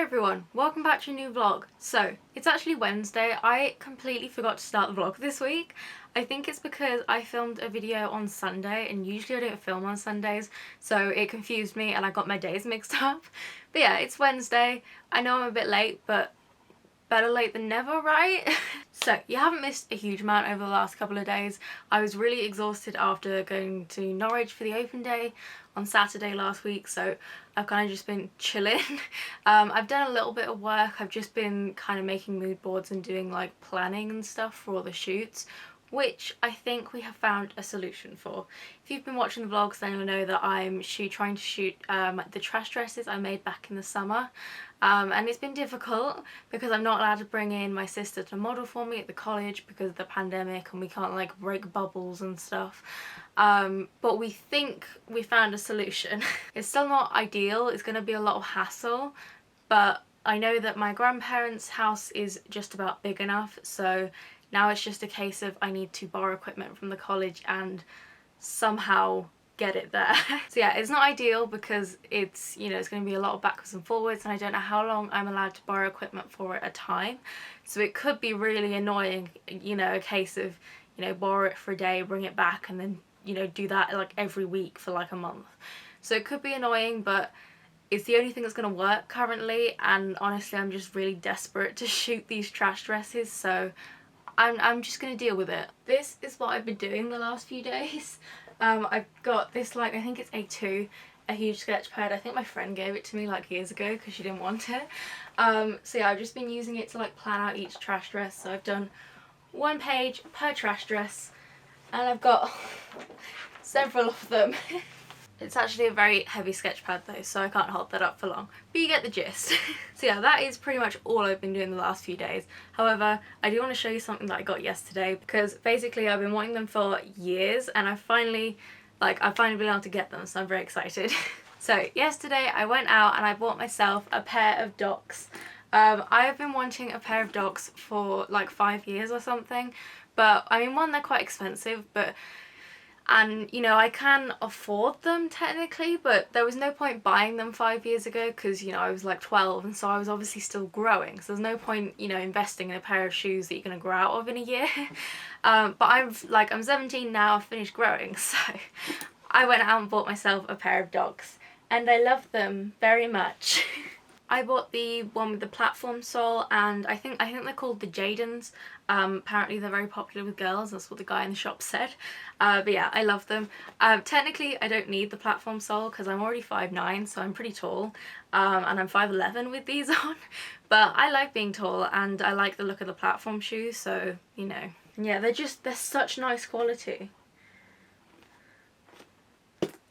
everyone, welcome back to a new vlog. So it's actually Wednesday. I completely forgot to start the vlog this week. I think it's because I filmed a video on Sunday and usually I don't film on Sundays, so it confused me and I got my days mixed up. But yeah, it's Wednesday. I know I'm a bit late, but better late than never, right? So you haven't missed a huge amount over the last couple of days. I was really exhausted after going to Norwich for the open day on Saturday last week, so I've kind of just been chilling. I've done a little bit of work. I've just been kind of making mood boards and doing like planning and stuff for all the shoots, which I think we have found a solution for. If you've been watching the vlogs, then you'll know that I'm trying to shoot the trash dresses I made back in the summer. And it's been difficult because I'm not allowed to bring in my sister to model for me at the college because of the pandemic and we can't like break bubbles and stuff. But we think we found a solution. It's still not ideal, it's going to be a lot of hassle, but I know that my grandparents' house is just about big enough, so now it's just a case of I need to borrow equipment from the college and somehow get it there. So yeah, it's not ideal because it's, you know, it's going to be a lot of backwards and forwards and I don't know how long I'm allowed to borrow equipment for at a time. So it could be really annoying, you know, a case of, you know, borrow it for a day, bring it back and then, you know, do that like every week for like a month. So it could be annoying, but it's the only thing that's going to work currently, and honestly I'm just really desperate to shoot these trash dresses, so I'm just going to deal with it. This is what I've been doing the last few days. I've got this, like, I think it's A2, a huge sketch pad. I think my friend gave it to me like years ago because she didn't want it. So yeah, I've just been using it to like plan out each trash dress. So I've done one page per trash dress and I've got several of them. It's actually a very heavy sketch pad though, so I can't hold that up for long, but you get the gist. So yeah, that is pretty much all I've been doing the last few days. However, I do want to show you something that I got yesterday because basically I've been wanting them for years and I've finally been able to get them, so I'm very excited. So yesterday I went out and I bought myself a pair of docks. I've been wanting a pair of docks for like 5 years or something, but I mean, one, they're quite expensive, and you know, I can afford them technically, but there was no point buying them 5 years ago because, you know, I was like 12 and so I was obviously still growing, so there's no point, you know, investing in a pair of shoes that you're going to grow out of in a year. But I'm 17 now, I've finished growing, so I went out and bought myself a pair of docks and I love them very much. I bought the one with the platform sole, and I think they're called the Jadens. Apparently they're very popular with girls, that's what the guy in the shop said. But yeah, I love them. Technically I don't need the platform sole because I'm already 5'9", so I'm pretty tall, and I'm 5'11" with these on. But I like being tall and I like the look of the platform shoes, so, you know. Yeah, they're such nice quality.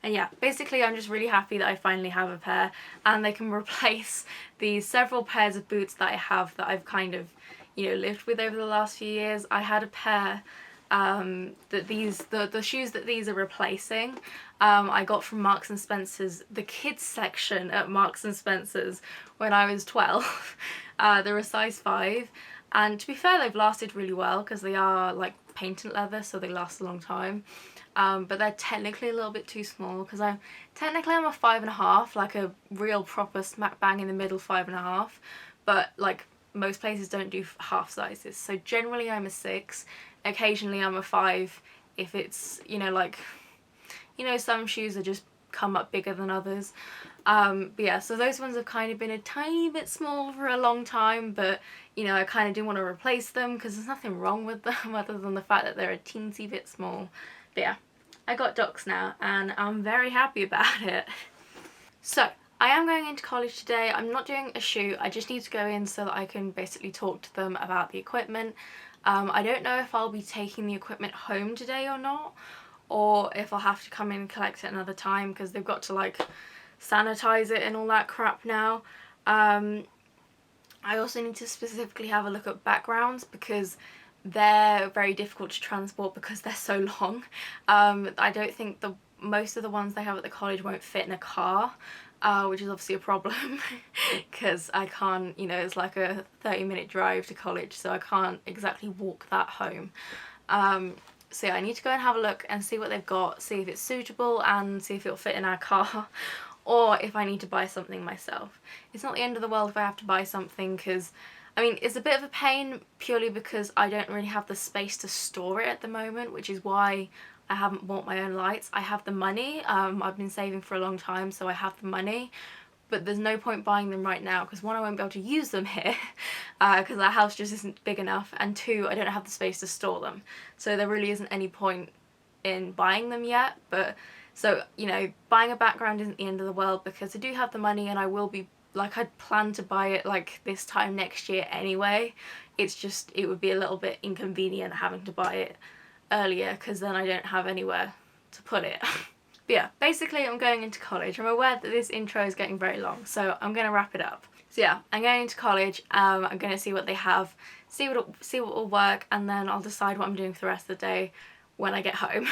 And yeah, basically I'm just really happy that I finally have a pair and they can replace the several pairs of boots that I have that I've kind of, you know, lived with over the last few years. I had a pair that the shoes that these are replacing, I got from Marks and Spencer's, the kids section at Marks and Spencer's when I was 12. They're a size 5 and to be fair they've lasted really well because they are like patent leather, so they last a long time. But they're technically a little bit too small because I'm a 5.5, like a real proper smack bang in the middle 5.5, but like most places don't do half sizes, so generally I'm a 6, occasionally I'm a 5 if it's, you know, like, you know, some shoes are just come up bigger than others. But yeah, so those ones have kind of been a tiny bit small for a long time, but you know, I kind of didn't want to replace them because there's nothing wrong with them other than the fact that they're a teensy bit small. But yeah, I got docks now and I'm very happy about it. So I am going into college today. I'm not doing a shoot, I just need to go in so that I can basically talk to them about the equipment. I don't know if I'll be taking the equipment home today or not, or if I'll have to come in and collect it another time because they've got to like sanitize it and all that crap now. I also need to specifically have a look at backgrounds because they're very difficult to transport because they're so long. I don't think most of the ones they have at the college won't fit in a car, which is obviously a problem because I can't, you know, it's like a 30-minute drive to college, so I can't exactly walk that home. So yeah, I need to go and have a look and see what they've got, see if it's suitable and see if it'll fit in our car or if I need to buy something myself. It's not the end of the world if I have to buy something, because I mean, it's a bit of a pain purely because I don't really have the space to store it at the moment, which is why I haven't bought my own lights. I have the money, I've been saving for a long time, so I have the money, but there's no point buying them right now because one, I won't be able to use them here because our house just isn't big enough, and two, I don't have the space to store them. So there really isn't any point in buying them yet. But so, you know, buying a background isn't the end of the world because I do have the money and I will be, like, I'd plan to buy it like this time next year anyway. It's just, it would be a little bit inconvenient having to buy it earlier because then I don't have anywhere to put it. But yeah, basically I'm going into college. I'm aware that this intro is getting very long, so I'm going to wrap it up. So yeah, I'm going into college, I'm going to see what they have, see what will work, and then I'll decide what I'm doing for the rest of the day when I get home.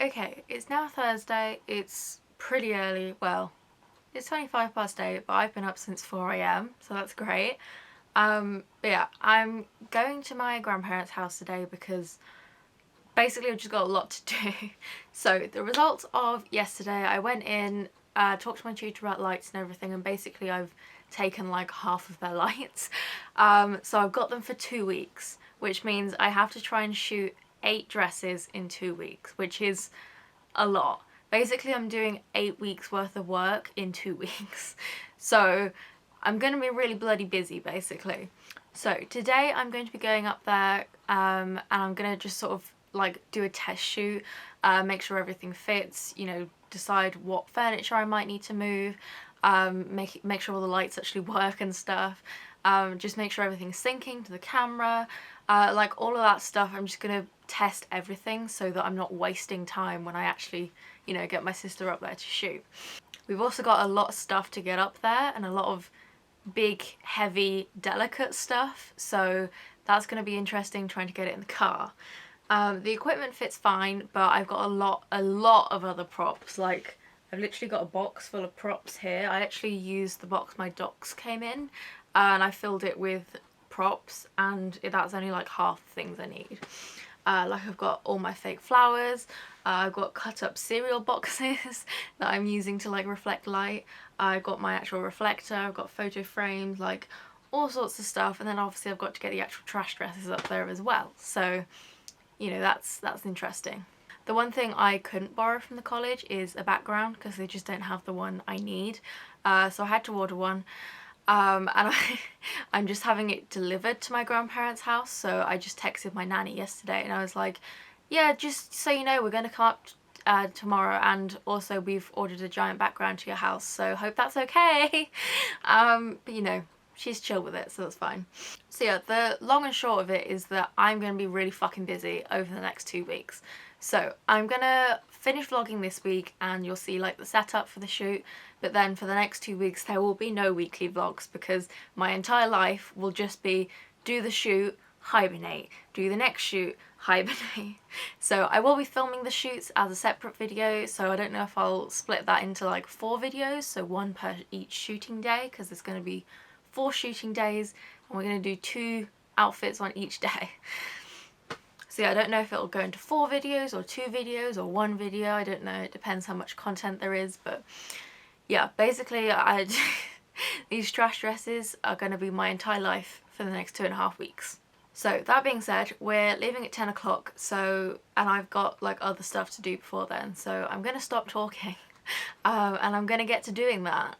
Okay, it's now Thursday, it's pretty early, well, it's 25 past 8, but I've been up since 4 AM, so that's great. But yeah, I'm going to my grandparents' house today because basically I've just got a lot to do. So the results of yesterday, I went in, talked to my tutor about lights and everything, and basically I've taken like half of their lights. So I've got them for 2 weeks, which means I have to try and shoot 8 dresses in 2 weeks, which is a lot. Basically I'm doing 8 weeks worth of work in 2 weeks. So I'm going to be really bloody busy basically. So today I'm going to be going up there and I'm going to just sort of like do a test shoot, make sure everything fits, you know, decide what furniture I might need to move, make sure all the lights actually work and stuff, just make sure everything's syncing to the camera, like all of that stuff. I'm just gonna test everything so that I'm not wasting time when I actually, you know, get my sister up there to shoot. We've also got a lot of stuff to get up there and a lot of big, heavy, delicate stuff, so that's going to be interesting trying to get it in the car. The equipment fits fine, but I've got a lot of other props. Like, I've literally got a box full of props here. I actually used the box my docs came in, and I filled it with props, and that's only like half the things I need. Like, I've got all my fake flowers, I've got cut up cereal boxes that I'm using to like reflect light, I've got my actual reflector, I've got photo frames, like all sorts of stuff, and then obviously I've got to get the actual trash dresses up there as well. So, you know, that's interesting. The one thing I couldn't borrow from the college is a background because they just don't have the one I need, so I had to order one. And I'm just having it delivered to my grandparents' house, so I just texted my nanny yesterday and I was like, yeah, just so you know, we're going to come up tomorrow, and also we've ordered a giant background to your house, so hope that's okay. But you know, she's chill with it, so that's fine. So yeah, the long and short of it is that I'm going to be really fucking busy over the next 2 weeks. So I'm gonna finish vlogging this week and you'll see like the setup for the shoot, but then for the next 2 weeks there will be no weekly vlogs because my entire life will just be do the shoot, hibernate, do the next shoot, hibernate. So I will be filming the shoots as a separate video, so I don't know if I'll split that into like 4 videos, so 1 per each shooting day, because there's going to be 4 shooting days and we're going to do 2 outfits on each day. So yeah, I don't know if it'll go into 4 videos or 2 videos or 1 video, I don't know, it depends how much content there is, but yeah, basically these trash dresses are going to be my entire life for the next 2.5 weeks. So that being said, we're leaving at 10 o'clock, so, and I've got like other stuff to do before then, so I'm gonna stop talking and I'm gonna get to doing that.